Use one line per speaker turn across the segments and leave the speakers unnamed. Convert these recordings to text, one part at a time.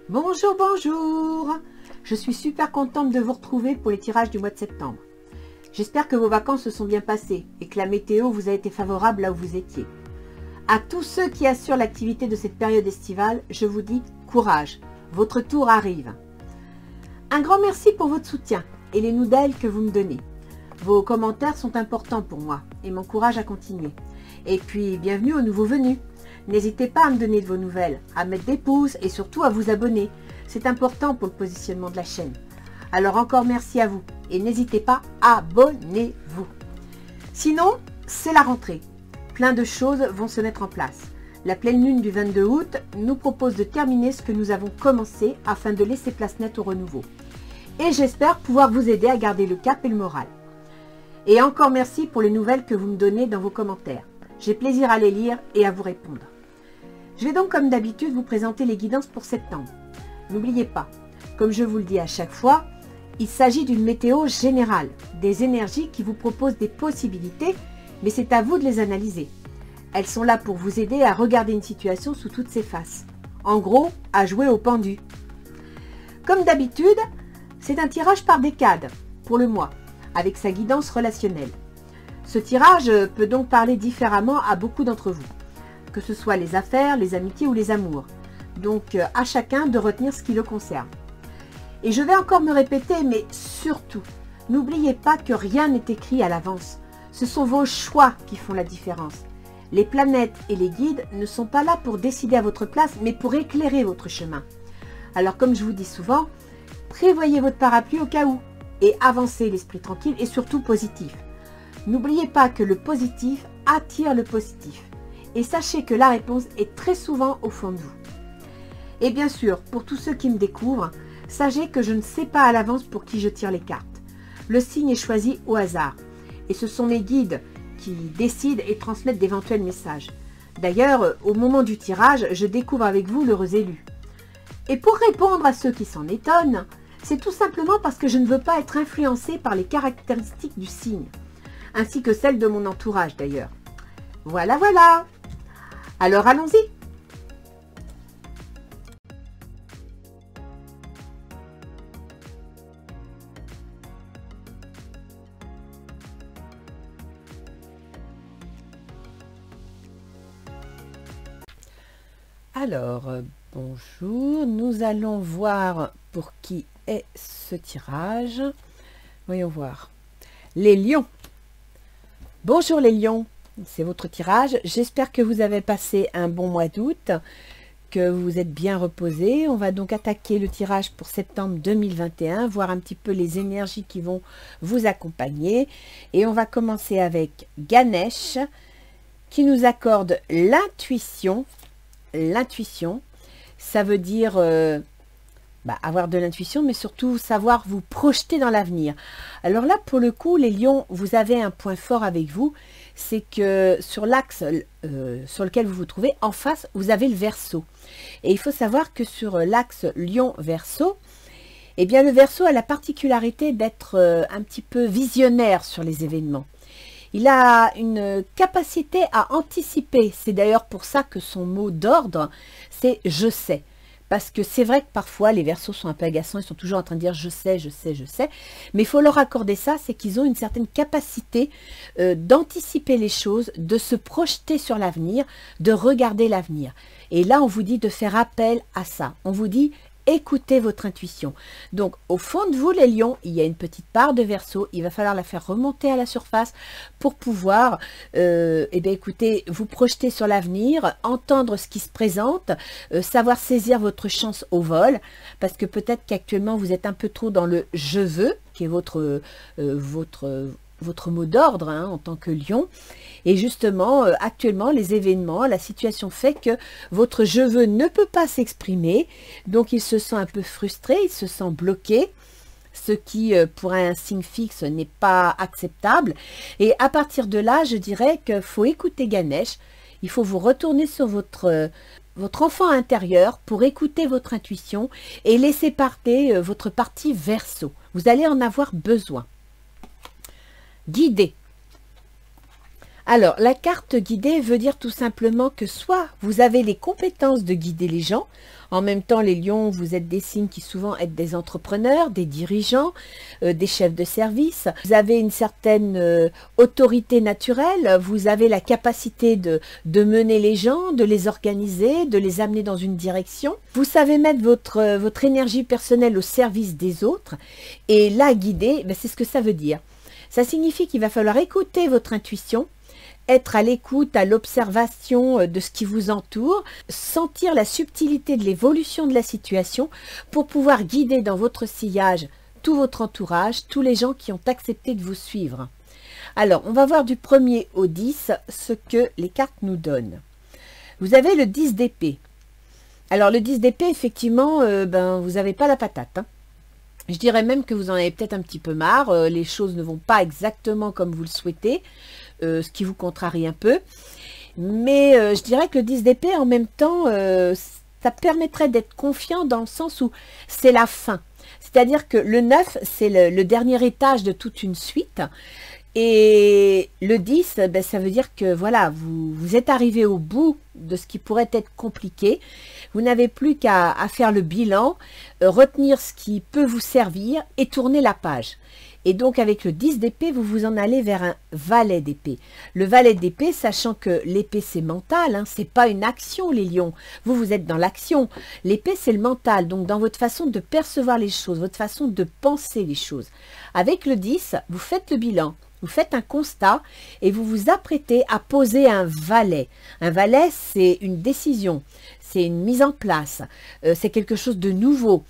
Bonjour, bonjour. Je suis super contente de vous retrouver pour les tirages du mois de septembre. J'espère que vos vacances se sont bien passées et que la météo vous a été favorable là où vous étiez. À tous ceux qui assurent l'activité de cette période estivale, je vous dis courage, votre tour arrive. Un grand merci pour votre soutien et les nouvelles que vous me donnez. Vos commentaires sont importants pour moi et m'encouragent à continuer. Et puis, bienvenue aux nouveaux venus. N'hésitez pas à me donner de vos nouvelles, à mettre des pouces et surtout à vous abonner. C'est important pour le positionnement de la chaîne. Alors encore merci à vous et n'hésitez pas, abonnez-vous. Sinon, c'est la rentrée. Plein de choses vont se mettre en place. La pleine lune du 22 août nous propose de terminer ce que nous avons commencé afin de laisser place nette au renouveau. Et j'espère pouvoir vous aider à garder le cap et le moral. Et encore merci pour les nouvelles que vous me donnez dans vos commentaires. J'ai plaisir à les lire et à vous répondre. Je vais donc comme d'habitude vous présenter les guidances pour septembre. N'oubliez pas, comme je vous le dis à chaque fois, il s'agit d'une météo générale, des énergies qui vous proposent des possibilités, mais c'est à vous de les analyser. Elles sont là pour vous aider à regarder une situation sous toutes ses faces. En gros, à jouer au pendu. Comme d'habitude, c'est un tirage par décade pour le mois, avec sa guidance relationnelle. Ce tirage peut donc parler différemment à beaucoup d'entre vous, que ce soit les affaires, les amitiés ou les amours. Donc à chacun de retenir ce qui le concerne. Et je vais encore me répéter, mais surtout, n'oubliez pas que rien n'est écrit à l'avance. Ce sont vos choix qui font la différence. Les planètes et les guides ne sont pas là pour décider à votre place, mais pour éclairer votre chemin. Alors comme je vous dis souvent, prévoyez votre parapluie au cas où et avancez l'esprit tranquille et surtout positif. N'oubliez pas que le positif attire le positif. Et sachez que la réponse est très souvent au fond de vous. Et bien sûr, pour tous ceux qui me découvrent, sachez que je ne sais pas à l'avance pour qui je tire les cartes. Le signe est choisi au hasard. Et ce sont mes guides qui décident et transmettent d'éventuels messages. D'ailleurs, au moment du tirage, je découvre avec vous l'heureux élu. Et pour répondre à ceux qui s'en étonnent, c'est tout simplement parce que je ne veux pas être influencée par les caractéristiques du signe, ainsi que celles de mon entourage d'ailleurs. Voilà, voilà. Alors allons-y. Alors, bonjour, nous allons voir pour qui est ce tirage. Voyons voir. Les lions. Bonjour les lions, c'est votre tirage. J'espère que vous avez passé un bon mois d'août, que vous êtes bien reposés. On va donc attaquer le tirage pour septembre 2021, voir un petit peu les énergies qui vont vous accompagner. Et on va commencer avec Ganesh, qui nous accorde l'intuition. L'intuition, ça veut dire avoir de l'intuition, mais surtout savoir vous projeter dans l'avenir. Alors là, pour le coup, les lions, vous avez un point fort avec vous, c'est que sur l'axe sur lequel vous vous trouvez, en face, vous avez le Verseau. Et il faut savoir que sur l'axe Lion-Verseau, eh bien le Verseau a la particularité d'être un petit peu visionnaire sur les événements. Il a une capacité à anticiper. C'est d'ailleurs pour ça que son mot d'ordre, c'est « je sais ». Parce que c'est vrai que parfois, les Verseaux sont un peu agaçants. Ils sont toujours en train de dire « je sais, je sais, je sais ». Mais il faut leur accorder ça, c'est qu'ils ont une certaine capacité d'anticiper les choses, de se projeter sur l'avenir, de regarder l'avenir. Et là, on vous dit de faire appel à ça. On vous dit écoutez votre intuition. Donc, au fond de vous, les lions, il y a une petite part de Verseau. Il va falloir la faire remonter à la surface pour pouvoir, écoutez, vous projeter sur l'avenir, entendre ce qui se présente, savoir saisir votre chance au vol, parce que peut-être qu'actuellement, vous êtes un peu trop dans le « je veux », qui est votre mot d'ordre en tant que lion. Et justement, actuellement, les événements, la situation fait que votre je veux ne peut pas s'exprimer. Donc, il se sent un peu frustré, il se sent bloqué, ce qui, pour un signe fixe, n'est pas acceptable. Et à partir de là, je dirais qu'il faut écouter Ganesh. Il faut vous retourner sur votre enfant intérieur pour écouter votre intuition et laisser parler votre partie Verseau. Vous allez en avoir besoin. Guidé. Alors, la carte guidée veut dire tout simplement que soit vous avez les compétences de guider les gens, en même temps les lions, vous êtes des signes qui souvent êtes des entrepreneurs, des dirigeants, des chefs de service, vous avez une certaine autorité naturelle, vous avez la capacité de mener les gens, de les organiser, de les amener dans une direction, vous savez mettre votre énergie personnelle au service des autres, et la guider, ben, c'est ce que ça veut dire. Ça signifie qu'il va falloir écouter votre intuition, être à l'écoute, à l'observation de ce qui vous entoure, sentir la subtilité de l'évolution de la situation pour pouvoir guider dans votre sillage tout votre entourage, tous les gens qui ont accepté de vous suivre. Alors, on va voir du 1er au 10 ce que les cartes nous donnent. Vous avez le 10 d'épée. Alors, le 10 d'épée, effectivement, vous n'avez pas la patate, hein. Je dirais même que vous en avez peut-être un petit peu marre, les choses ne vont pas exactement comme vous le souhaitez, ce qui vous contrarie un peu. Mais je dirais que le 10 d'épée, en même temps, ça permettrait d'être confiant dans le sens où c'est la fin. C'est-à-dire que le 9, c'est le dernier étage de toute une suite. Et le 10, ben, ça veut dire que voilà, vous êtes arrivé au bout de ce qui pourrait être compliqué. Vous n'avez plus qu'à faire le bilan, retenir ce qui peut vous servir et tourner la page. Et donc avec le 10 d'épée, vous vous en allez vers un valet d'épée. Le valet d'épée, sachant que l'épée c'est mental, hein, c'est pas une action les lions. Vous êtes dans l'action. L'épée c'est le mental, donc dans votre façon de percevoir les choses, votre façon de penser les choses. Avec le 10, vous faites le bilan. Vous faites un constat et vous vous apprêtez à poser un valet. Un valet, c'est une décision, c'est une mise en place, c'est quelque chose de nouveau.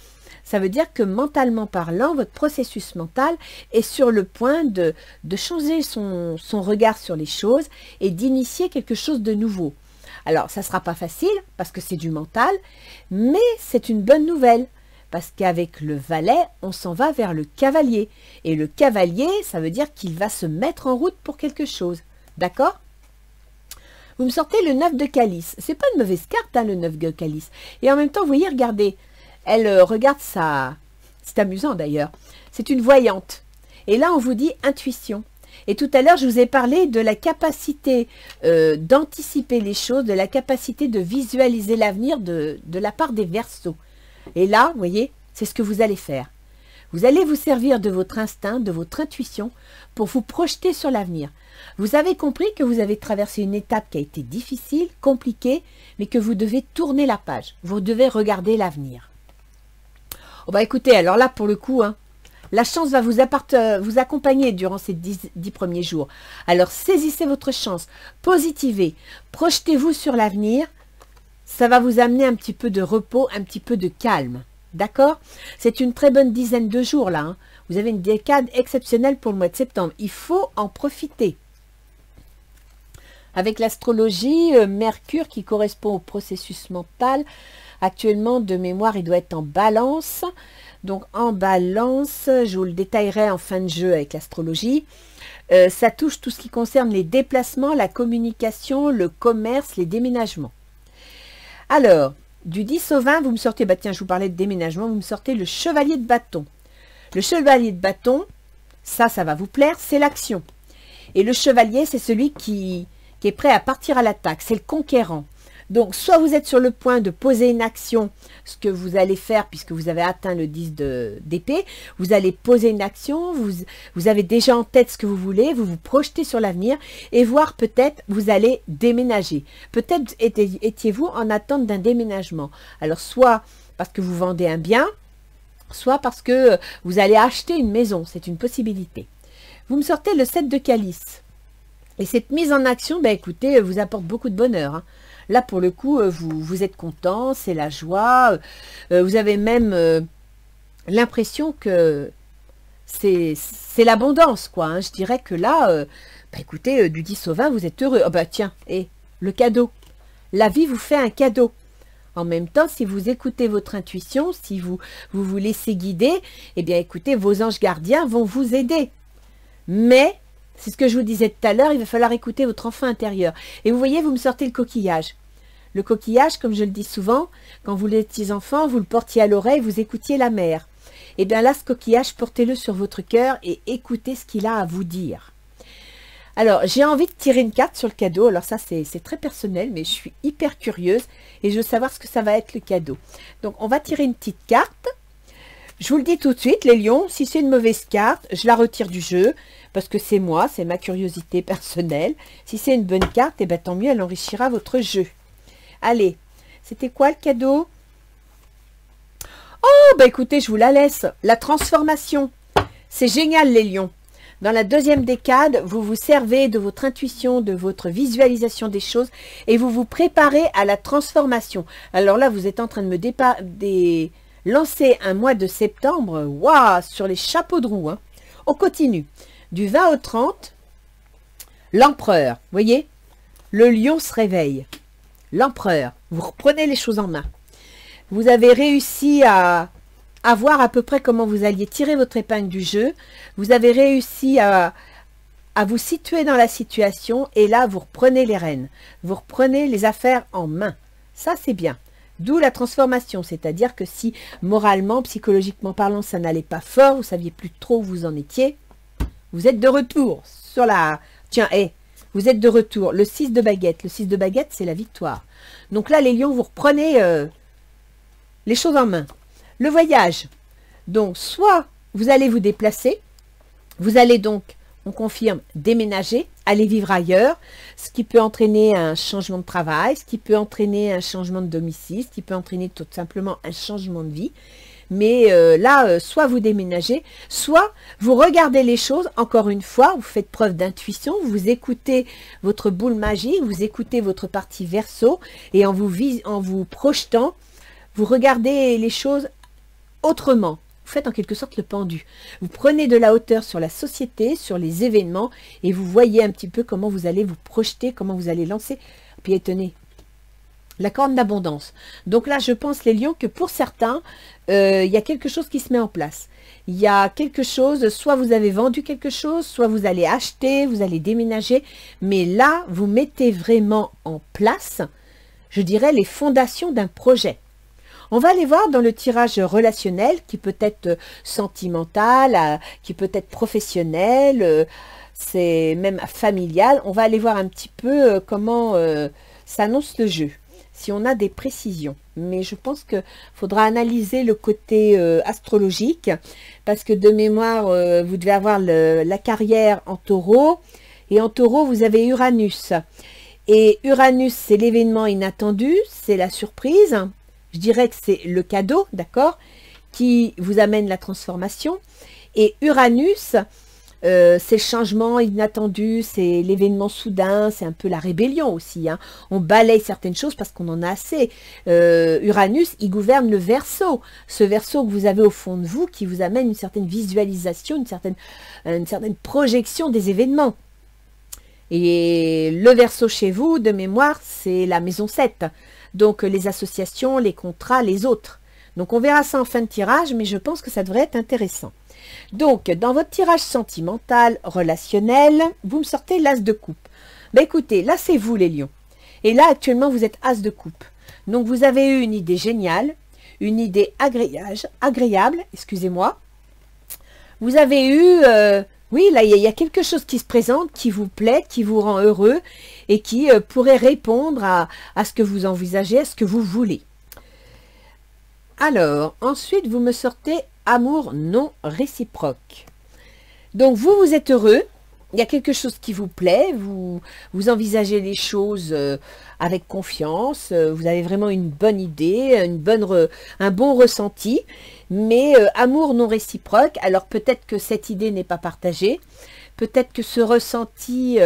Ça veut dire que mentalement parlant, votre processus mental est sur le point de changer son regard sur les choses et d'initier quelque chose de nouveau. Alors, ça ne sera pas facile parce que c'est du mental, mais c'est une bonne nouvelle. Parce qu'avec le valet, on s'en va vers le cavalier. Et le cavalier, ça veut dire qu'il va se mettre en route pour quelque chose. D'accord? Vous me sortez le 9 de calice. C'est pas une mauvaise carte, hein, le 9 de calice. Et en même temps, vous voyez, regardez, elle regarde ça. C'est amusant d'ailleurs. C'est une voyante. Et là, on vous dit intuition. Et tout à l'heure, je vous ai parlé de la capacité d'anticiper les choses, de la capacité de visualiser l'avenir de la part des Verseaux. Et là, vous voyez, c'est ce que vous allez faire. Vous allez vous servir de votre instinct, de votre intuition pour vous projeter sur l'avenir. Vous avez compris que vous avez traversé une étape qui a été difficile, compliquée, mais que vous devez tourner la page. Vous devez regarder l'avenir. Oh bah écoutez, alors là, pour le coup, hein, la chance va vous accompagner durant ces 10 premiers jours. Alors saisissez votre chance, positivez, projetez-vous sur l'avenir. Ça va vous amener un petit peu de repos, un petit peu de calme. D'accord? C'est une très bonne dizaine de jours là. Hein. Vous avez une décade exceptionnelle pour le mois de septembre. Il faut en profiter. Avec l'astrologie, Mercure qui correspond au processus mental. Actuellement, de mémoire, il doit être en balance. Donc en balance, je vous le détaillerai en fin de jeu avec l'astrologie. Ça touche tout ce qui concerne les déplacements, la communication, le commerce, les déménagements. Alors, du 10 au 20, vous me sortez, bah tiens, je vous parlais de déménagement, vous me sortez le chevalier de bâton. Le chevalier de bâton, ça va vous plaire, c'est l'action. Et le chevalier, c'est celui qui est prêt à partir à l'attaque, c'est le conquérant. Donc, soit vous êtes sur le point de poser une action, ce que vous allez faire puisque vous avez atteint le 10 d'épée, vous allez poser une action, vous avez déjà en tête ce que vous voulez, vous vous projetez sur l'avenir et voir peut-être vous allez déménager. Peut-être étiez-vous en attente d'un déménagement. Alors, soit parce que vous vendez un bien, soit parce que vous allez acheter une maison, c'est une possibilité. Vous me sortez le 7 de calice. Et cette mise en action, ben écoutez, vous apporte beaucoup de bonheur, hein. Là, pour le coup, vous êtes content, c'est la joie. Vous avez même l'impression que c'est l'abondance, quoi. Hein. Je dirais que là, bah, écoutez, du 10 au 20, vous êtes heureux. Oh, bah tiens, et le cadeau. La vie vous fait un cadeau. En même temps, si vous écoutez votre intuition, si vous vous laissez guider, eh bien, écoutez, vos anges gardiens vont vous aider. Mais... c'est ce que je vous disais tout à l'heure, il va falloir écouter votre enfant intérieur. Et vous voyez, vous me sortez le coquillage. Le coquillage, comme je le dis souvent, quand vous étiez enfant, vous le portiez à l'oreille, vous écoutiez la mer. Et bien là, ce coquillage, portez-le sur votre cœur et écoutez ce qu'il a à vous dire. Alors, j'ai envie de tirer une carte sur le cadeau. Alors ça, c'est très personnel, mais je suis hyper curieuse et je veux savoir ce que ça va être le cadeau. Donc, on va tirer une petite carte. Je vous le dis tout de suite, les lions, si c'est une mauvaise carte, je la retire du jeu parce que c'est moi, c'est ma curiosité personnelle. Si c'est une bonne carte, eh ben, tant mieux, elle enrichira votre jeu. Allez, c'était quoi le cadeau? Oh, bah écoutez, je vous la laisse. La transformation. C'est génial, les lions. Dans la deuxième décade, vous vous servez de votre intuition, de votre visualisation des choses et vous vous préparez à la transformation. Alors là, vous êtes en train de me lancer un mois de septembre, waouh, sur les chapeaux de roue. Hein. On continue. Du 20 au 30, l'empereur, voyez, le lion se réveille. L'empereur, vous reprenez les choses en main. Vous avez réussi à voir à peu près comment vous alliez tirer votre épingle du jeu. Vous avez réussi à vous situer dans la situation et là, vous reprenez les rênes. Vous reprenez les affaires en main. Ça, c'est bien. D'où la transformation, c'est-à-dire que si moralement, psychologiquement parlant, ça n'allait pas fort, vous saviez plus trop où vous en étiez, vous êtes de retour sur la... Tiens, vous êtes de retour. Le 6 de baguette. Le 6 de baguette, c'est la victoire. Donc là, les lions, vous reprenez les choses en main. Le voyage. Donc, soit vous allez vous déplacer, vous allez donc, on confirme, déménager, aller vivre ailleurs, ce qui peut entraîner un changement de travail, ce qui peut entraîner un changement de domicile, ce qui peut entraîner tout simplement un changement de vie. Mais là, soit vous déménagez, soit vous regardez les choses, encore une fois, vous faites preuve d'intuition, vous écoutez votre boule magique, vous écoutez votre partie Verseau, et en vous projetant, vous regardez les choses autrement. Vous faites en quelque sorte le pendu. Vous prenez de la hauteur sur la société, sur les événements, et vous voyez un petit peu comment vous allez vous projeter, comment vous allez lancer. Puis tenez, la corne d'abondance. Donc là, je pense, les lions, que pour certains, il y a quelque chose qui se met en place. Il y a quelque chose, soit vous avez vendu quelque chose, soit vous allez acheter, vous allez déménager. Mais là, vous mettez vraiment en place, je dirais, les fondations d'un projet. On va aller voir dans le tirage relationnel, qui peut être sentimental, qui peut être professionnel, c'est même familial. On va aller voir un petit peu comment s'annonce le jeu, si on a des précisions. Mais je pense qu'il faudra analyser le côté astrologique, parce que de mémoire, vous devez avoir la carrière en taureau, et en taureau, vous avez Uranus. Et Uranus, c'est l'événement inattendu, c'est la surprise. Je dirais que c'est le cadeau, d'accord, qui vous amène la transformation. Et Uranus, c'est le changement inattendu, c'est l'événement soudain, c'est un peu la rébellion aussi. Hein. On balaye certaines choses parce qu'on en a assez. Uranus, il gouverne le Verseau. Ce Verseau que vous avez au fond de vous, qui vous amène une certaine visualisation, une certaine projection des événements. Et le Verseau chez vous, de mémoire, c'est la maison 7. Donc, les associations, les contrats, les autres. Donc, on verra ça en fin de tirage, mais je pense que ça devrait être intéressant. Donc, dans votre tirage sentimental, relationnel, vous me sortez l'as de coupe. Ben, écoutez, là, c'est vous, les lions. Et là, actuellement, vous êtes as de coupe. Donc, vous avez eu une idée géniale, une idée agréable, excusez-moi. Vous avez eu... oui, là, il y a quelque chose qui se présente, qui vous plaît, qui vous rend heureux et qui pourrait répondre à ce que vous envisagez, à ce que vous voulez. Alors, ensuite, vous me sortez amour non réciproque. Donc, vous êtes heureux, il y a quelque chose qui vous plaît, vous envisagez les choses avec confiance, vous avez vraiment une bonne idée, un bon ressenti, mais amour non réciproque. Alors peut-être que cette idée n'est pas partagée, peut-être que ce ressenti,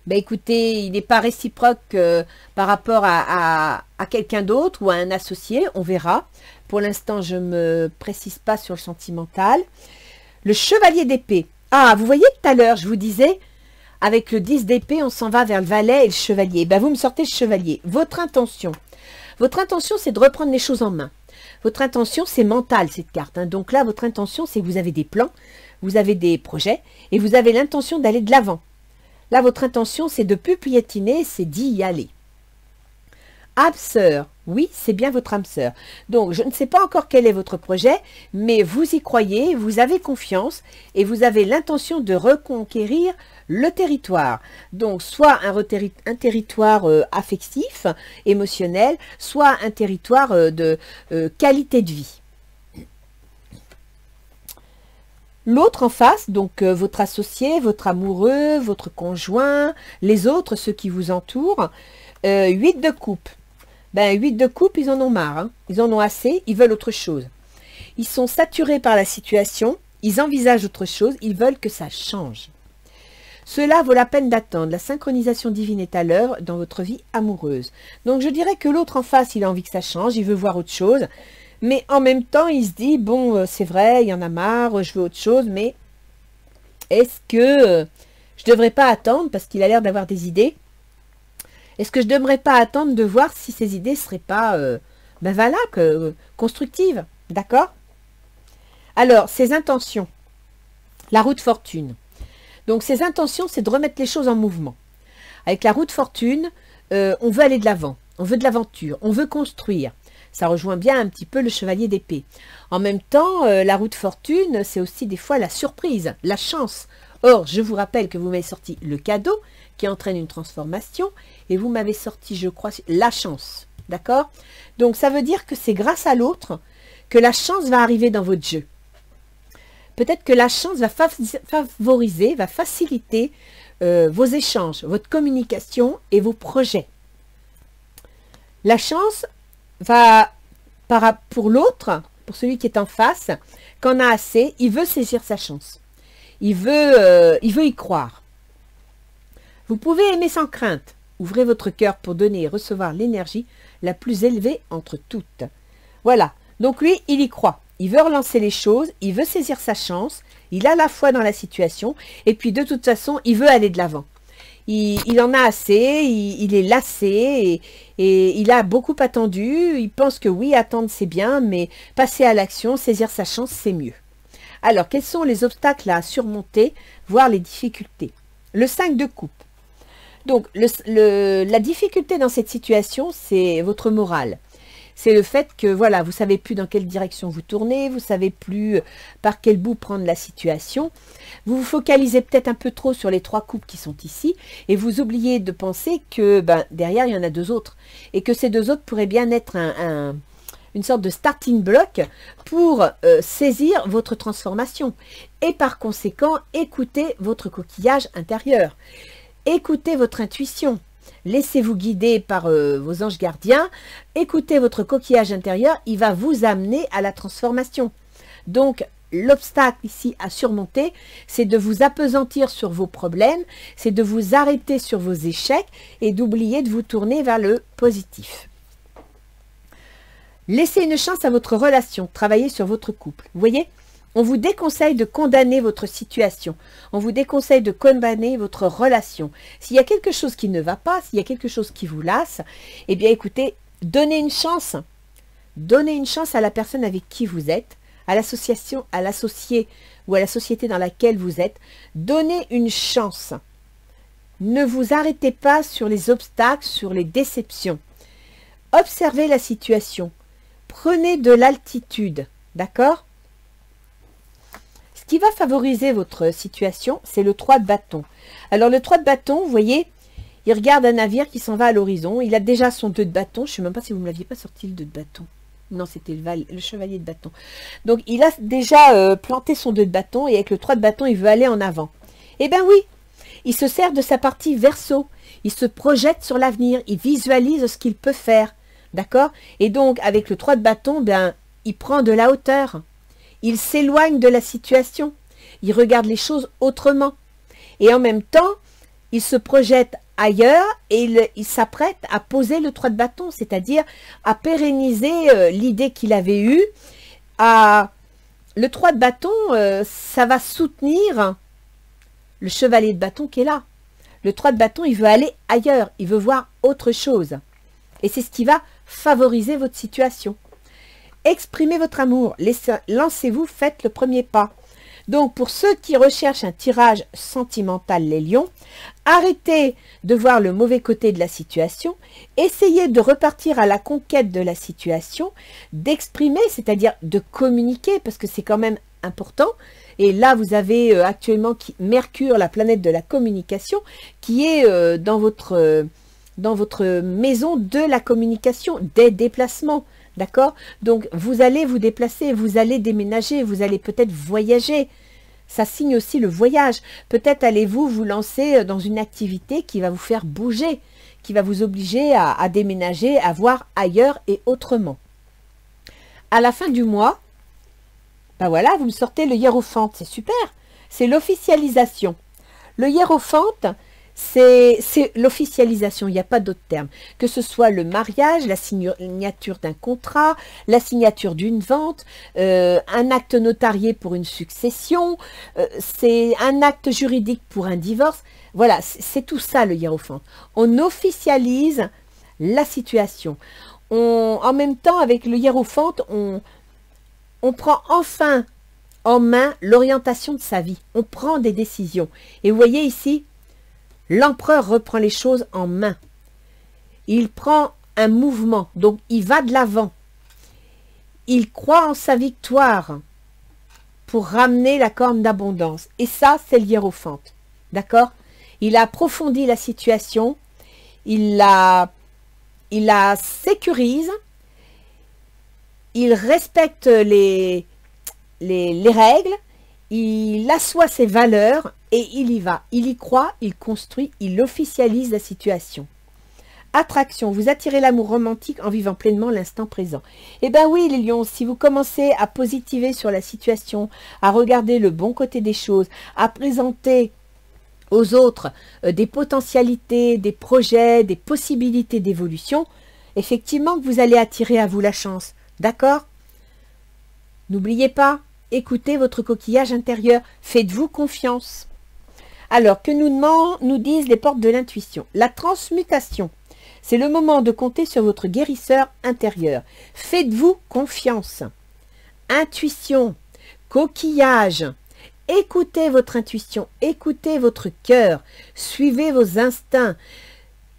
ben écoutez, il n'est pas réciproque par rapport à quelqu'un d'autre ou à un associé, on verra. Pour l'instant, je ne me précise pas sur le sentimental. Le chevalier d'épée. Ah, vous voyez tout à l'heure, je vous disais, avec le 10 d'épée, on s'en va vers le valet et le chevalier. Ben, vous me sortez le chevalier. Votre intention, c'est de reprendre les choses en main. Votre intention, c'est mental, cette carte. Hein. Donc là, votre intention, c'est que vous avez des plans, vous avez des projets, et vous avez l'intention d'aller de l'avant. Là, votre intention, c'est de ne plus piétiner, c'est d'y aller. Âme sœur, oui, c'est bien votre âme sœur. Donc, je ne sais pas encore quel est votre projet, mais vous y croyez, vous avez confiance et vous avez l'intention de reconquérir le territoire. Donc, soit un territoire affectif, émotionnel, soit un territoire de qualité de vie. L'autre en face, donc votre associé, votre amoureux, votre conjoint, les autres, ceux qui vous entourent, 8 de coupe. Ben, 8 de coupe, ils en ont marre, hein. Ils en ont assez, ils veulent autre chose. Ils sont saturés par la situation, ils envisagent autre chose, ils veulent que ça change. Cela vaut la peine d'attendre. La synchronisation divine est à l'œuvre dans votre vie amoureuse. Donc je dirais que l'autre en face, il a envie que ça change, il veut voir autre chose. Mais en même temps, il se dit, bon, c'est vrai, il y en a marre, je veux autre chose, mais est-ce que je ne devrais pas attendre, parce qu'il a l'air d'avoir des idées, est-ce que je ne devrais pas attendre de voir si ces idées ne seraient pas, ben voilà, constructives, d'accord? Alors, ses intentions, la roue de fortune. Donc, ses intentions, c'est de remettre les choses en mouvement. Avec la roue de fortune, on veut aller de l'avant, on veut de l'aventure, on veut construire. Ça rejoint bien un petit peu le chevalier d'épée. En même temps, la roue de fortune, c'est aussi des fois la surprise, la chance. Or, je vous rappelle que vous m'avez sorti le cadeau qui entraîne une transformation et vous m'avez sorti, je crois, la chance. D'accord? Donc, ça veut dire que c'est grâce à l'autre que la chance va arriver dans votre jeu. Peut-être que la chance va favoriser, va faciliter vos échanges, votre communication et vos projets. La chance va, pour l'autre, pour celui qui est en face, quand on a assez, il veut saisir sa chance. Il veut y croire. Vous pouvez aimer sans crainte. Ouvrez votre cœur pour donner et recevoir l'énergie la plus élevée entre toutes. Voilà. Donc lui, il y croit. Il veut relancer les choses, il veut saisir sa chance, il a la foi dans la situation, et puis de toute façon, il veut aller de l'avant. Il en a assez, il est lassé, et il a beaucoup attendu, il pense que oui, attendre c'est bien, mais passer à l'action, saisir sa chance, c'est mieux. Alors, quels sont les obstacles à surmonter, voire les difficultés? Le 5 de coupe. Donc, la difficulté dans cette situation, c'est votre morale. C'est le fait que, voilà, vous ne savez plus dans quelle direction vous tournez, vous ne savez plus par quel bout prendre la situation. Vous vous focalisez peut-être un peu trop sur les 3 coupes qui sont ici et vous oubliez de penser que derrière, il y en a 2 autres. Et que ces 2 autres pourraient bien être une sorte de starting block pour saisir votre transformation. Et par conséquent, écoutez votre coquillage intérieur. Écoutez votre intuition. Laissez-vous guider par vos anges gardiens. Écoutez votre coquillage intérieur. Il va vous amener à la transformation. Donc, l'obstacle ici à surmonter, c'est de vous appesantir sur vos problèmes, c'est de vous arrêter sur vos échecs et d'oublier de vous tourner vers le positif. Laissez une chance à votre relation. Travaillez sur votre couple. Vous voyez ? On vous déconseille de condamner votre situation. On vous déconseille de condamner votre relation. S'il y a quelque chose qui ne va pas, s'il y a quelque chose qui vous lasse, eh bien écoutez, donnez une chance. Donnez une chance à la personne avec qui vous êtes, à l'association, à l'associé ou à la société dans laquelle vous êtes. Donnez une chance. Ne vous arrêtez pas sur les obstacles, sur les déceptions. Observez la situation. Prenez de l'altitude. D'accord ? Ce qui va favoriser votre situation, c'est le 3 de bâton. Alors le 3 de bâton, vous voyez, il regarde un navire qui s'en va à l'horizon. Il a déjà son 2 de bâton. Je ne sais même pas si vous ne me l'aviez pas sorti le 2 de bâton. Non, c'était le chevalier de bâton. Donc il a déjà planté son 2 de bâton et avec le 3 de bâton, il veut aller en avant. Eh bien oui, il se sert de sa partie verso. Il se projette sur l'avenir. Il visualise ce qu'il peut faire. D'accord? Et donc avec le 3 de bâton, il prend de la hauteur. Il s'éloigne de la situation, il regarde les choses autrement. Et en même temps, il se projette ailleurs et il s'apprête à poser le 3 de bâton, c'est-à-dire à pérenniser l'idée qu'il avait eue. Le 3 de bâton, ça va soutenir le chevalier de bâton qui est là. Le 3 de bâton, il veut aller ailleurs, il veut voir autre chose. Et c'est ce qui va favoriser votre situation. Exprimez votre amour, lancez-vous, faites le premier pas. Donc, pour ceux qui recherchent un tirage sentimental, les lions, arrêtez de voir le mauvais côté de la situation, essayez de repartir à la conquête de la situation, d'exprimer, c'est-à-dire de communiquer, parce que c'est quand même important. Et là, vous avez actuellement Mercure, la planète de la communication, qui est dans votre maison de la communication, des déplacements. D'accord? Donc, vous allez vous déplacer, vous allez déménager, vous allez peut-être voyager. Ça signe aussi le voyage. Peut-être allez-vous vous lancer dans une activité qui va vous faire bouger, qui va vous obliger à déménager, à voir ailleurs et autrement. À la fin du mois, ben voilà, vous me sortez le hiérophante. C'est super. C'est l'officialisation. Le hiérophante, c'est l'officialisation, il n'y a pas d'autre terme. Que ce soit le mariage, la signature d'un contrat, la signature d'une vente, un acte notarié pour une succession, c'est un acte juridique pour un divorce. Voilà, c'est tout ça le hiérophante. On officialise la situation. En même temps, avec le hiérophante, on prend enfin en main l'orientation de sa vie. On prend des décisions. Et vous voyez ici, l'empereur reprend les choses en main. Il prend un mouvement, donc il va de l'avant. Il croit en sa victoire pour ramener la corne d'abondance. Et ça, c'est le hiérophante. D'accord? Il a approfondi la situation, il la sécurise, il respecte les règles, il assoit ses valeurs et il y va. Il y croit, il construit, il officialise la situation. Attraction, vous attirez l'amour romantique en vivant pleinement l'instant présent. Eh bien oui les lions, si vous commencez à positiver sur la situation, à regarder le bon côté des choses, à présenter aux autres des potentialités, des projets, des possibilités d'évolution, effectivement que vous allez attirer à vous la chance. D'accord? N'oubliez pas, écoutez votre coquillage intérieur, faites-vous confiance. Alors, que nous disent les portes de l'intuition? La transmutation, c'est le moment de compter sur votre guérisseur intérieur. Faites-vous confiance. Intuition, coquillage, écoutez votre intuition, écoutez votre cœur, suivez vos instincts,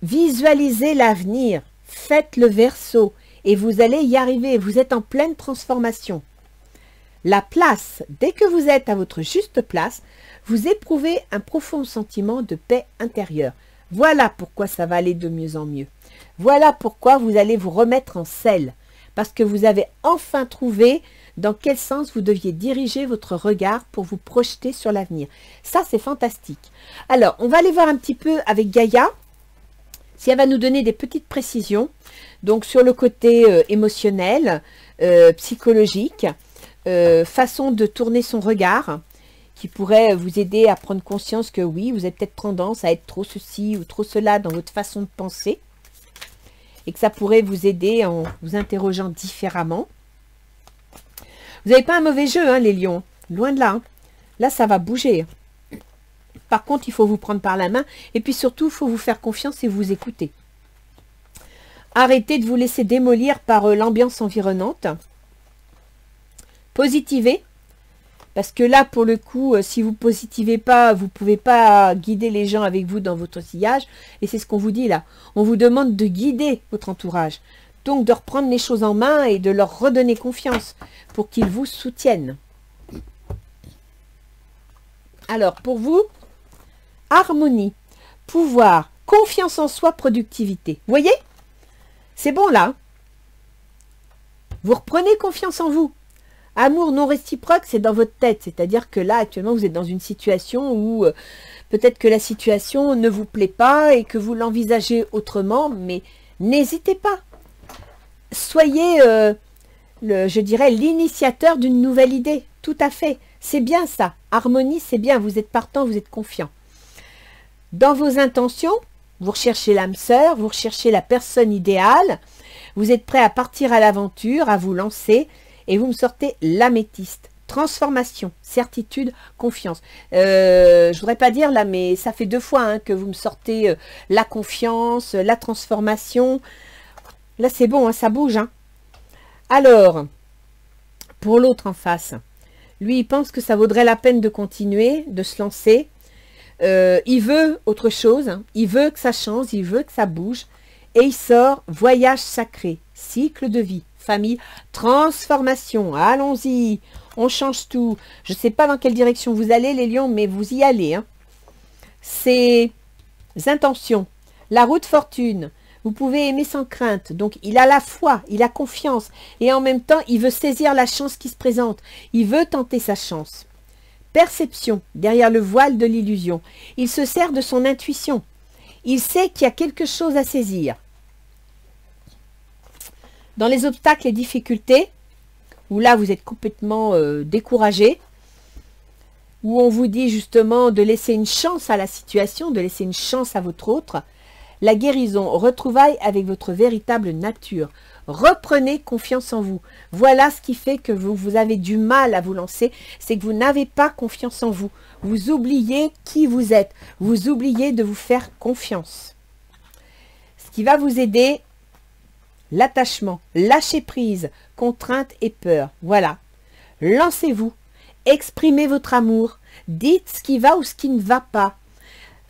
visualisez l'avenir, faites le Verseau et vous allez y arriver, vous êtes en pleine transformation. La place, dès que vous êtes à votre juste place, vous éprouvez un profond sentiment de paix intérieure. Voilà pourquoi ça va aller de mieux en mieux. Voilà pourquoi vous allez vous remettre en selle. Parce que vous avez enfin trouvé dans quel sens vous deviez diriger votre regard pour vous projeter sur l'avenir. Ça, c'est fantastique. Alors, on va aller voir un petit peu avec Gaïa, si elle va nous donner des petites précisions. Donc, sur le côté émotionnel, psychologique, façon de tourner son regard, qui pourrait vous aider à prendre conscience que oui, vous avez peut-être tendance à être trop ceci ou trop cela dans votre façon de penser, et que ça pourrait vous aider en vous interrogeant différemment. Vous n'avez pas un mauvais jeu, hein, les lions, loin de là. Hein. Là, ça va bouger. Par contre, il faut vous prendre par la main, et puis surtout, il faut vous faire confiance et vous écouter. Arrêtez de vous laisser démolir par l'ambiance environnante. Positivez. Parce que là, pour le coup, si vous ne positivez pas, vous ne pouvez pas guider les gens avec vous dans votre sillage. Et c'est ce qu'on vous dit là. On vous demande de guider votre entourage. Donc, de reprendre les choses en main et de leur redonner confiance pour qu'ils vous soutiennent. Alors, pour vous, harmonie, pouvoir, confiance en soi, productivité. Vous voyez? C'est bon là. Vous reprenez confiance en vous. Amour non réciproque, c'est dans votre tête. C'est-à-dire que là, actuellement, vous êtes dans une situation où peut-être que la situation ne vous plaît pas et que vous l'envisagez autrement, mais n'hésitez pas. Soyez, je dirais, l'initiateur d'une nouvelle idée. Tout à fait. C'est bien ça. Harmonie, c'est bien. Vous êtes partant, vous êtes confiant. Dans vos intentions, vous recherchez l'âme sœur, vous recherchez la personne idéale. Vous êtes prêt à partir à l'aventure, à vous lancer. Et vous me sortez l'améthyste. Transformation, certitude, confiance. Je ne voudrais pas dire là, mais ça fait 2 fois hein, que vous me sortez la confiance, la transformation. Là, c'est bon, hein, ça bouge. Hein. Alors, pour l'autre en face, Lui, il pense que ça vaudrait la peine de continuer, de se lancer. Il veut autre chose, hein. Il veut que ça change, il veut que ça bouge. Et il sort voyage sacré, cycle de vie, famille, transformation. Allons-y, on change tout. Je ne sais pas dans quelle direction vous allez, les lions, mais vous y allez, hein. Ces intentions, la route fortune. Vous pouvez aimer sans crainte. Donc, il a la foi, il a confiance. Et en même temps, il veut saisir la chance qui se présente. Il veut tenter sa chance. Perception, derrière le voile de l'illusion. Il se sert de son intuition. Il sait qu'il y a quelque chose à saisir. Dans les obstacles et difficultés, où là, vous êtes complètement découragé, où on vous dit justement de laisser une chance à la situation, de laisser une chance à votre autre, la guérison, retrouvaille avec votre véritable nature. Reprenez confiance en vous. Voilà ce qui fait que vous avez du mal à vous lancer, c'est que vous n'avez pas confiance en vous. Vous oubliez qui vous êtes. Vous oubliez de vous faire confiance. Ce qui va vous aider, l'attachement, lâcher prise, contrainte et peur. Voilà. Lancez-vous. Exprimez votre amour. Dites ce qui va ou ce qui ne va pas.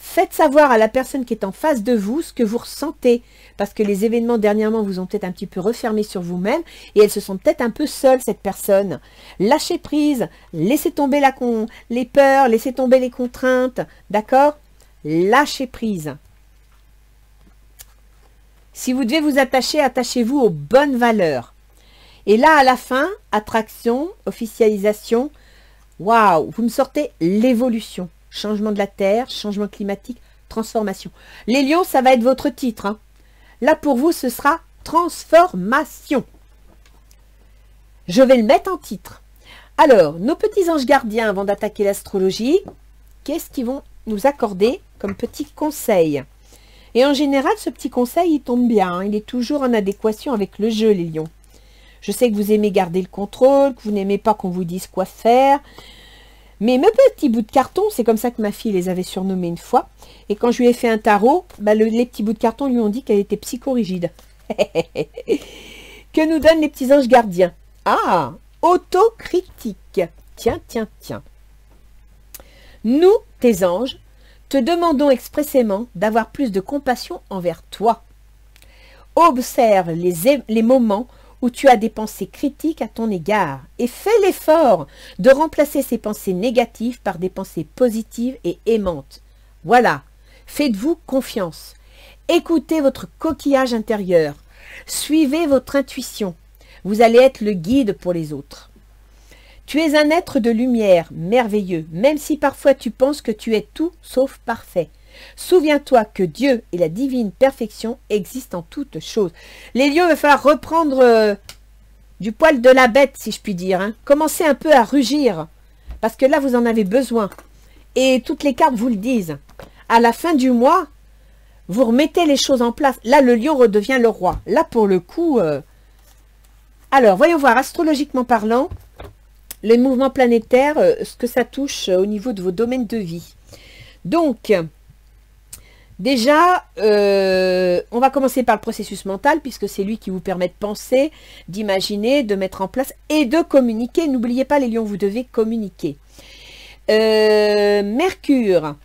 Faites savoir à la personne qui est en face de vous ce que vous ressentez, parce que les événements dernièrement vous ont peut-être un petit peu refermé sur vous-même, et elles se sont peut-être un peu seules, cette personne. Lâchez prise, laissez tomber les peurs, laissez tomber les contraintes, d'accord? Lâchez prise. Si vous devez vous attacher, attachez-vous aux bonnes valeurs. Et là, à la fin, attraction, officialisation, waouh, vous me sortez l'évolution. Changement de la Terre, changement climatique, transformation. Les lions, ça va être votre titre, hein. Là, pour vous, ce sera transformation. Je vais le mettre en titre. Alors, nos petits anges gardiens, avant d'attaquer l'astrologie, qu'est-ce qu'ils vont nous accorder comme petit conseil? Et en général, ce petit conseil, il tombe bien, hein. Il est toujours en adéquation avec le jeu, les lions. Je sais que vous aimez garder le contrôle, que vous n'aimez pas qu'on vous dise quoi faire. Mais mes petits bouts de carton, c'est comme ça que ma fille les avait surnommés une fois. Et quand je lui ai fait un tarot, les petits bouts de carton lui ont dit qu'elle était psychorigide. Que nous donnent les petits anges gardiens? Ah, autocritique. Tiens, tiens, tiens. Nous, tes anges, te demandons expressément d'avoir plus de compassion envers toi. Observe les moments où tu as des pensées critiques à ton égard et fais l'effort de remplacer ces pensées négatives par des pensées positives et aimantes. Voilà, faites-vous confiance. Écoutez votre coquillage intérieur. Suivez votre intuition. Vous allez être le guide pour les autres. Tu es un être de lumière, merveilleux, même si parfois tu penses que tu es tout sauf parfait. Souviens-toi que Dieu et la divine perfection existent en toutes choses. Les lions, il va falloir reprendre du poil de la bête, si je puis dire, hein. Commencez un peu à rugir, parce que là, vous en avez besoin. Et toutes les cartes vous le disent. À la fin du mois, vous remettez les choses en place. Là, le lion redevient le roi. Là, pour le coup... Alors, voyons voir, astrologiquement parlant, les mouvements planétaires, ce que ça touche au niveau de vos domaines de vie. Donc... Déjà, on va commencer par le processus mental, puisque c'est lui qui vous permet de penser, d'imaginer, de mettre en place et de communiquer. N'oubliez pas, les lions, vous devez communiquer. Mercure,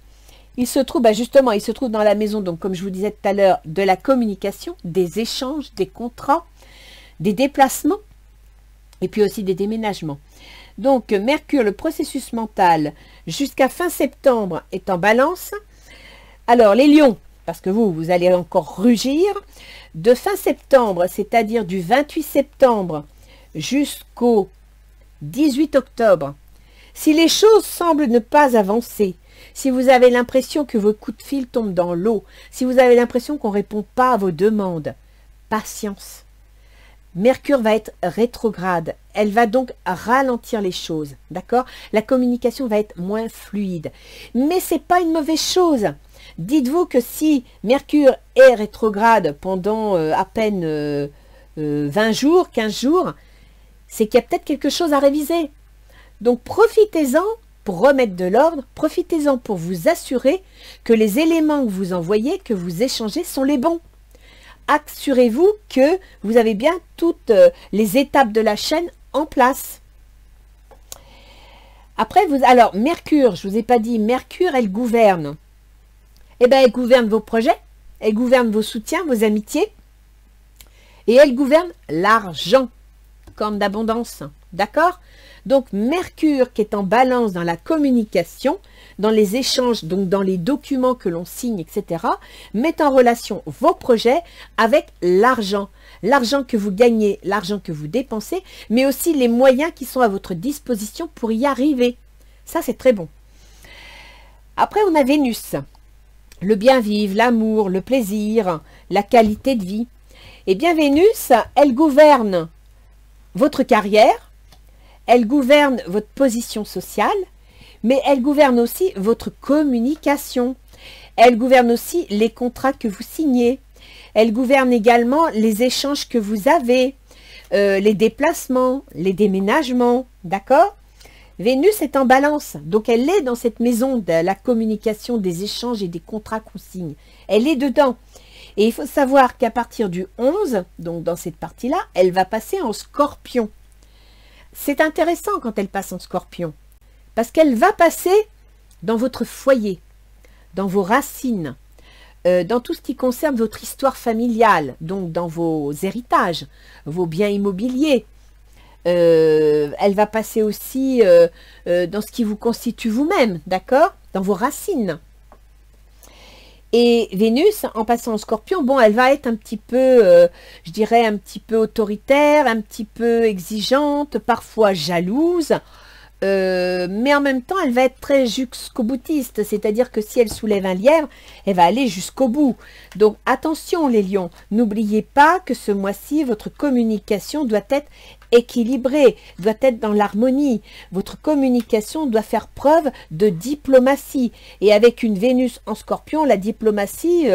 il se trouve, justement, il se trouve dans la maison, donc comme je vous disais tout à l'heure, de la communication, des échanges, des contrats, des déplacements, et puis aussi des déménagements. Donc, Mercure, le processus mental, jusqu'à fin septembre, est en balance. Alors, les lions, parce que vous allez encore rugir, de fin septembre, c'est-à-dire du 28 septembre jusqu'au 18 octobre, si les choses semblent ne pas avancer, si vous avez l'impression que vos coups de fil tombent dans l'eau, si vous avez l'impression qu'on ne répond pas à vos demandes, patience. Mercure va être rétrograde, elle va donc ralentir les choses, d'accord? La communication va être moins fluide, mais ce n'est pas une mauvaise chose. Dites-vous que si Mercure est rétrograde pendant à peine 20 jours, 15 jours, c'est qu'il y a peut-être quelque chose à réviser. Donc profitez-en pour remettre de l'ordre, profitez-en pour vous assurer que les éléments que vous envoyez, que vous échangez, sont les bons. Assurez-vous que vous avez bien toutes les étapes de la chaîne en place. Après, alors, Mercure, je ne vous ai pas dit, Mercure, elle gouverne. Eh bien, elle gouverne vos projets, elle gouverne vos soutiens, vos amitiés, et elle gouverne l'argent, corne d'abondance, d'accord? Donc, Mercure qui est en balance dans la communication, dans les échanges, donc dans les documents que l'on signe, etc., met en relation vos projets avec l'argent. L'argent que vous gagnez, l'argent que vous dépensez, mais aussi les moyens qui sont à votre disposition pour y arriver. Ça, c'est très bon. Après, on a Vénus. Le bien-vivre, l'amour, le plaisir, la qualité de vie. Eh bien, Vénus, elle gouverne votre carrière, elle gouverne votre position sociale, mais elle gouverne aussi votre communication. Elle gouverne aussi les contrats que vous signez. Elle gouverne également les échanges que vous avez, les déplacements, les déménagements, d'accord? Vénus est en balance, donc elle est dans cette maison de la communication, des échanges et des contrats qu'on signe. Elle est dedans. Et il faut savoir qu'à partir du 11, donc dans cette partie-là, elle va passer en Scorpion. C'est intéressant quand elle passe en Scorpion, parce qu'elle va passer dans votre foyer, dans vos racines, dans tout ce qui concerne votre histoire familiale, donc dans vos héritages, vos biens immobiliers. Elle va passer aussi dans ce qui vous constitue vous-même, d'accord? Dans vos racines. Et Vénus, en passant en Scorpion, bon, elle va être un petit peu, je dirais, un petit peu autoritaire, un petit peu exigeante, parfois jalouse, mais en même temps, elle va être très jusqu'au-boutiste, c'est-à-dire que si elle soulève un lièvre, elle va aller jusqu'au bout. Donc, attention les lions, n'oubliez pas que ce mois-ci, votre communication doit être équilibrée, doit être dans l'harmonie. Votre communication doit faire preuve de diplomatie. Et avec une Vénus en Scorpion, la diplomatie,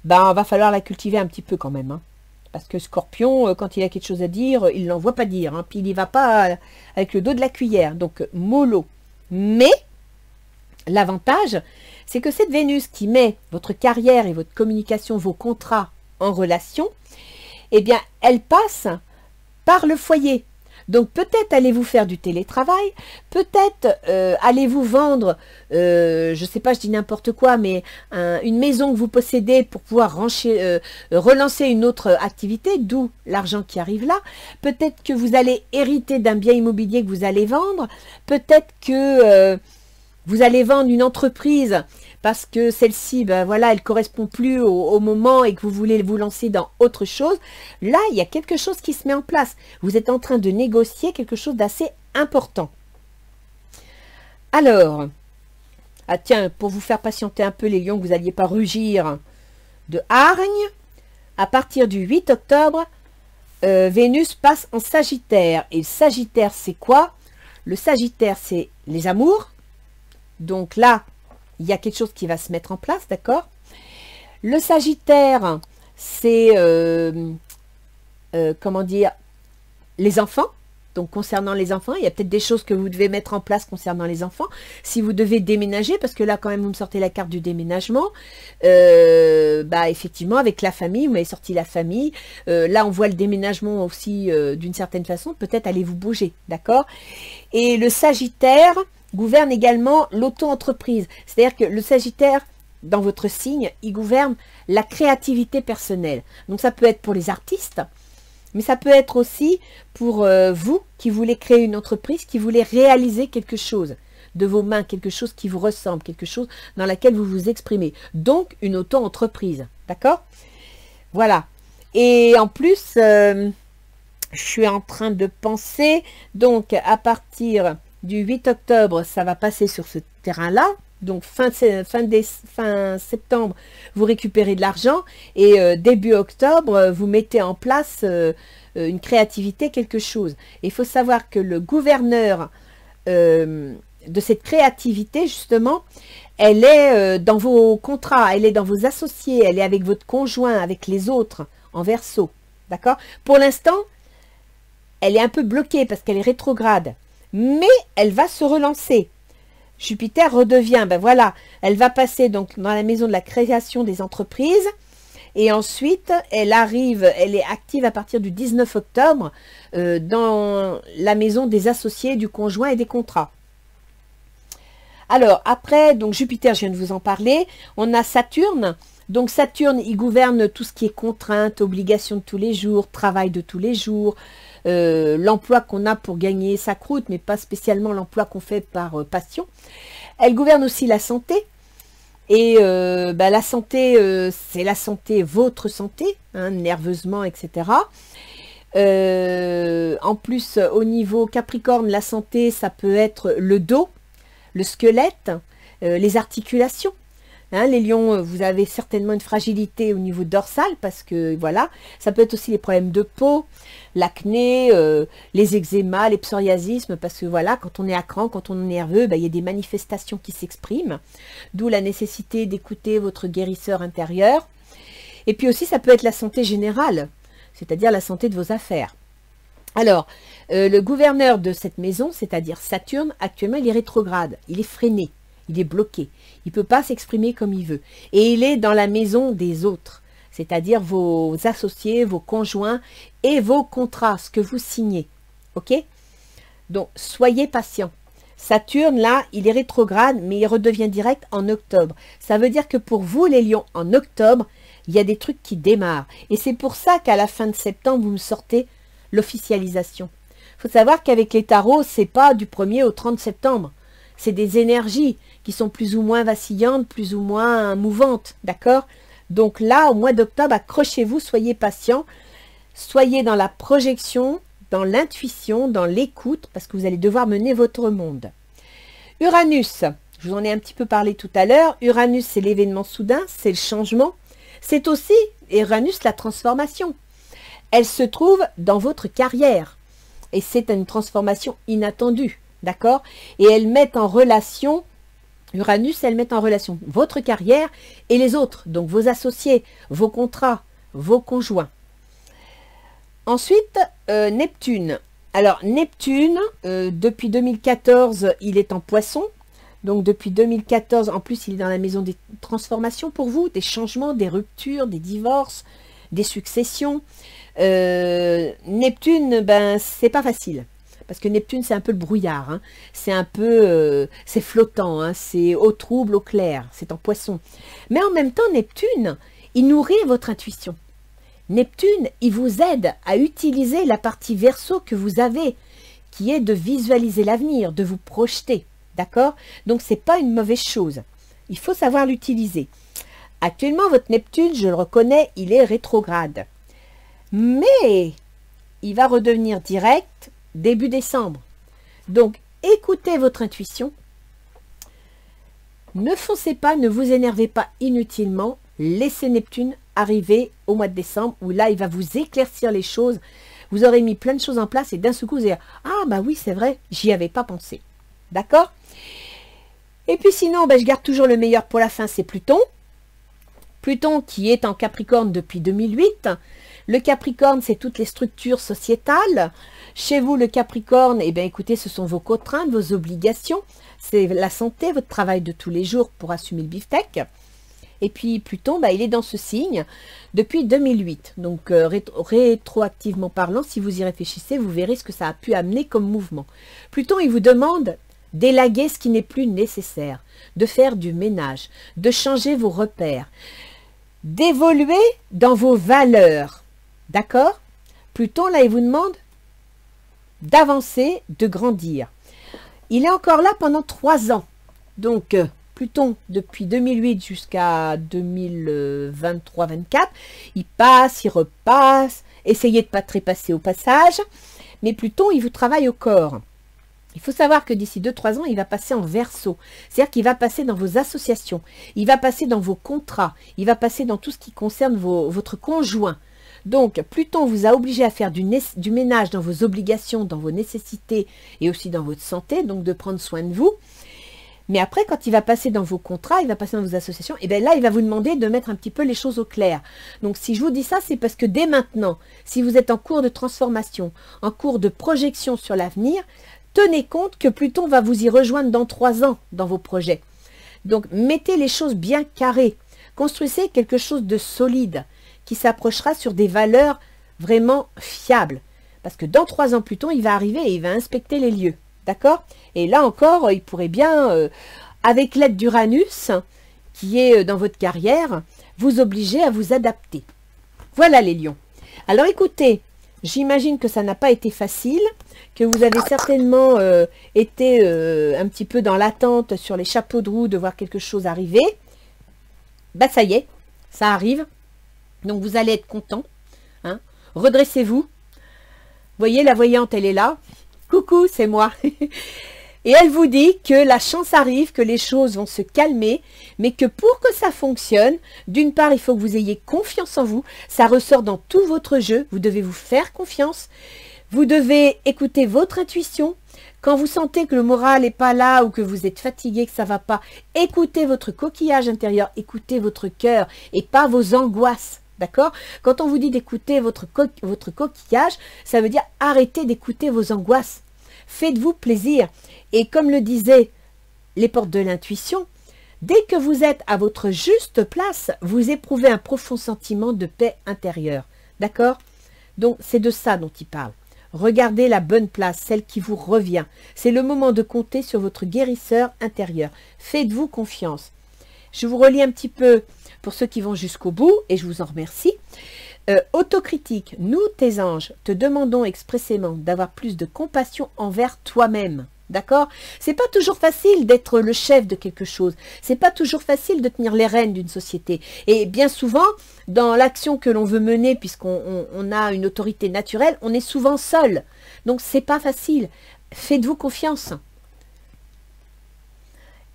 va falloir la cultiver un petit peu quand même, hein. Parce que Scorpion, quand il a quelque chose à dire, il n'envoie pas dire, hein, puis il n'y va pas avec le dos de la cuillère, donc mollo. Mais l'avantage, c'est que cette Vénus qui met votre carrière et votre communication, vos contrats en relation, eh bien, elle passe par le foyer. Donc peut-être allez-vous faire du télétravail, peut-être allez-vous vendre, je ne sais pas, je dis n'importe quoi, mais une maison que vous possédez pour pouvoir relancer une autre activité, d'où l'argent qui arrive là. Peut-être que vous allez hériter d'un bien immobilier que vous allez vendre, peut-être que vous allez vendre une entreprise parce que celle-ci, ben voilà, elle correspond plus au moment et que vous voulez vous lancer dans autre chose. Là, il y a quelque chose qui se met en place. Vous êtes en train de négocier quelque chose d'assez important. Alors, ah tiens, pour vous faire patienter un peu les lions, que vous n'alliez pas rugir de hargne, à partir du 8 octobre, Vénus passe en Sagittaire. Et le Sagittaire, c'est quoi? Le Sagittaire, c'est les amours. Donc là, il y a quelque chose qui va se mettre en place, d'accord? Le Sagittaire, c'est, comment dire, les enfants. Donc, concernant les enfants, il y a peut-être des choses que vous devez mettre en place concernant les enfants. Si vous devez déménager, parce que là, quand même, vous me sortez la carte du déménagement, effectivement, avec la famille, vous m'avez sorti la famille. Là, on voit le déménagement aussi d'une certaine façon. Peut-être allez-vous bouger, d'accord? Et le Sagittaire gouverne également l'auto-entreprise. C'est-à-dire que le Sagittaire, dans votre signe, il gouverne la créativité personnelle. Donc ça peut être pour les artistes, mais ça peut être aussi pour vous qui voulez créer une entreprise, qui voulez réaliser quelque chose de vos mains, quelque chose qui vous ressemble, quelque chose dans laquelle vous vous exprimez. Donc une auto-entreprise, d'accord? Voilà. Et en plus, je suis en train de penser, donc à partir du 8 octobre, ça va passer sur ce terrain-là. Donc, fin septembre, vous récupérez de l'argent. Et début octobre, vous mettez en place une créativité, quelque chose. Et il faut savoir que le gouverneur de cette créativité, justement, elle est dans vos contrats, elle est dans vos associés, elle est avec votre conjoint, avec les autres, en Verseau. D'accord? Pour l'instant, elle est un peu bloquée parce qu'elle est rétrograde. Mais elle va se relancer. Jupiter redevient, ben voilà, elle va passer donc dans la maison de la création des entreprises et ensuite elle arrive, elle est active à partir du 19 octobre dans la maison des associés, du conjoint et des contrats. Alors, après, donc Jupiter, je viens de vous en parler. On a Saturne. Donc, Saturne, il gouverne tout ce qui est contraintes, obligations de tous les jours, travail de tous les jours, l'emploi qu'on a pour gagner sa croûte, mais pas spécialement l'emploi qu'on fait par passion. Elle gouverne aussi la santé. Et la santé, c'est la santé, votre santé, hein, nerveusement, etc. En plus, au niveau Capricorne, la santé, ça peut être le dos, le squelette, les articulations. Hein, les lions, vous avez certainement une fragilité au niveau dorsal parce que voilà, ça peut être aussi les problèmes de peau, l'acné, les eczémas, les psoriasismes, parce que voilà, quand on est à cran, quand on est nerveux, il y a des manifestations qui s'expriment, d'où la nécessité d'écouter votre guérisseur intérieur. Et puis aussi, ça peut être la santé générale, c'est-à-dire la santé de vos affaires. Alors, le gouverneur de cette maison, c'est-à-dire Saturne, actuellement, il est rétrograde, il est freiné. Il est bloqué, il ne peut pas s'exprimer comme il veut. Et il est dans la maison des autres, c'est-à-dire vos associés, vos conjoints et vos contrats, ce que vous signez. Ok? Donc, soyez patient. Saturne, là, il est rétrograde, mais il redevient direct en octobre. Ça veut dire que pour vous, les lions, en octobre, il y a des trucs qui démarrent. Et c'est pour ça qu'à la fin de septembre, vous me sortez l'officialisation. Il faut savoir qu'avec les tarots, ce n'est pas du 1er au 30 septembre. C'est des énergies qui sont plus ou moins vacillantes, plus ou moins mouvantes, d'accord? Donc là, au mois d'octobre, accrochez-vous, soyez patients, soyez dans la projection, dans l'intuition, dans l'écoute, parce que vous allez devoir mener votre monde. Uranus, je vous en ai un petit peu parlé tout à l'heure, Uranus, c'est l'événement soudain, c'est le changement, c'est aussi, Uranus, la transformation. Elle se trouve dans votre carrière, et c'est une transformation inattendue. D'accord? Et elles mettent en relation, Uranus, elles mettent en relation votre carrière et les autres, donc vos associés, vos contrats, vos conjoints. Ensuite, Neptune. Alors, Neptune, depuis 2014, il est en Poisson. Donc, depuis 2014, en plus, il est dans la maison des transformations pour vous, des changements, des ruptures, des divorces, des successions. Neptune, c'est pas facile. Parce que Neptune, c'est un peu le brouillard, hein. C'est un peu, c'est flottant, hein. C'est au trouble, au clair, c'est en Poisson. Mais en même temps, Neptune, il nourrit votre intuition. Neptune, il vous aide à utiliser la partie Verseau que vous avez, qui est de visualiser l'avenir, de vous projeter, d'accord? Donc, ce n'est pas une mauvaise chose. Il faut savoir l'utiliser. Actuellement, votre Neptune, je le reconnais, il est rétrograde. Mais, il va redevenir direct début décembre. Donc, écoutez votre intuition. Ne foncez pas, ne vous énervez pas inutilement. Laissez Neptune arriver au mois de décembre où là, il va vous éclaircir les choses. Vous aurez mis plein de choses en place et d'un seul coup, vous allez dire « Ah, bah oui, c'est vrai, j'y avais pas pensé. » D'accord? Et puis sinon, je garde toujours le meilleur pour la fin, c'est Pluton. Pluton qui est en Capricorne depuis 2008. Le Capricorne, c'est toutes les structures sociétales. Chez vous, le Capricorne, écoutez, ce sont vos contraintes, vos obligations. C'est la santé, votre travail de tous les jours pour assumer le beefsteak. Et puis Pluton, il est dans ce signe depuis 2008. Donc, rétroactivement parlant, si vous y réfléchissez, vous verrez ce que ça a pu amener comme mouvement. Pluton, il vous demande d'élaguer ce qui n'est plus nécessaire, de faire du ménage, de changer vos repères, d'évoluer dans vos valeurs. D'accord? Pluton, là, il vous demande d'avancer, de grandir. Il est encore là pendant 3 ans. Donc, Pluton, depuis 2008 jusqu'à 2023-24, il passe, il repasse, essayez de ne pas trépasser au passage, mais Pluton, il vous travaille au corps. Il faut savoir que d'ici 2-3 ans, il va passer en Verseau. C'est-à-dire qu'il va passer dans vos associations, il va passer dans vos contrats, il va passer dans tout ce qui concerne votre conjoint. Donc, Pluton vous a obligé à faire du ménage dans vos obligations, dans vos nécessités et aussi dans votre santé, donc de prendre soin de vous. Mais après, quand il va passer dans vos contrats, il va passer dans vos associations, et bien là, il va vous demander de mettre un petit peu les choses au clair. Donc, si je vous dis ça, c'est parce que dès maintenant, si vous êtes en cours de transformation, en cours de projection sur l'avenir, tenez compte que Pluton va vous y rejoindre dans 3 ans dans vos projets. Donc, mettez les choses bien carrées. Construisez quelque chose de solide qui s'approchera sur des valeurs vraiment fiables. Parce que dans 3 ans, Pluton, il va arriver et il va inspecter les lieux. D'accord? Et là encore, il pourrait bien avec l'aide d'Uranus, qui est dans votre carrière, vous obliger à vous adapter. Voilà les lions. Alors écoutez, j'imagine que ça n'a pas été facile, que vous avez certainement été un petit peu dans l'attente sur les chapeaux de roue de voir quelque chose arriver. Bah ça y est, ça arrive. Donc vous allez être content. Hein. Redressez-vous. Voyez, la voyante, elle est là. Coucou, c'est moi. Et elle vous dit que la chance arrive, que les choses vont se calmer, mais que pour que ça fonctionne, d'une part, il faut que vous ayez confiance en vous. Ça ressort dans tout votre jeu. Vous devez vous faire confiance. Vous devez écouter votre intuition. Quand vous sentez que le moral n'est pas là ou que vous êtes fatigué, que ça ne va pas, écoutez votre coquillage intérieur, écoutez votre cœur et pas vos angoisses. D'accord? Quand on vous dit d'écouter votre coquillage, ça veut dire arrêtez d'écouter vos angoisses. Faites-vous plaisir. Et comme le disaient les portes de l'intuition, dès que vous êtes à votre juste place, vous éprouvez un profond sentiment de paix intérieure. D'accord? Donc, c'est de ça dont il parle. Regardez la bonne place, celle qui vous revient. C'est le moment de compter sur votre guérisseur intérieur. Faites-vous confiance. Je vous relis un petit peu pour ceux qui vont jusqu'au bout, et je vous en remercie. Autocritique, nous, tes anges, te demandons expressément d'avoir plus de compassion envers toi-même. D'accord? C'est pas toujours facile d'être le chef de quelque chose. C'est pas toujours facile de tenir les rênes d'une société. Et bien souvent, dans l'action que l'on veut mener, puisqu'on a une autorité naturelle, on est souvent seul. Donc c'est pas facile. Faites-vous confiance.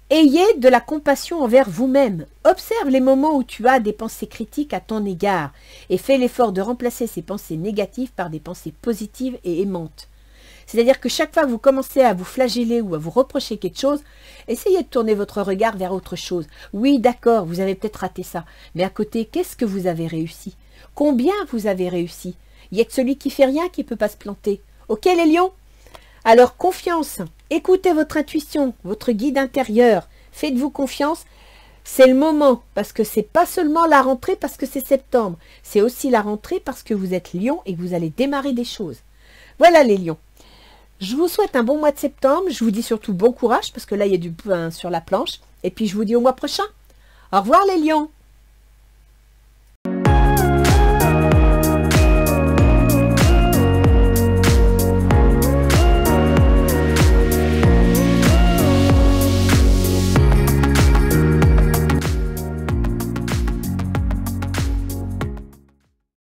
Ayez de la compassion envers vous-même. Observe les moments où tu as des pensées critiques à ton égard et fais l'effort de remplacer ces pensées négatives par des pensées positives et aimantes. C'est-à-dire que chaque fois que vous commencez à vous flageller ou à vous reprocher quelque chose, essayez de tourner votre regard vers autre chose. Oui, d'accord, vous avez peut-être raté ça, mais à côté, qu'est-ce que vous avez réussi? Combien vous avez réussi? Il n'y a que celui qui fait rien qui ne peut pas se planter. Ok les lions? Alors confiance, écoutez votre intuition, votre guide intérieur, faites-vous confiance. C'est le moment, parce que c'est pas seulement la rentrée parce que c'est septembre, c'est aussi la rentrée parce que vous êtes lion et que vous allez démarrer des choses. Voilà les lions. Je vous souhaite un bon mois de septembre. Je vous dis surtout bon courage parce que là, il y a du pain sur la planche. Et puis, je vous dis au mois prochain. Au revoir les lions.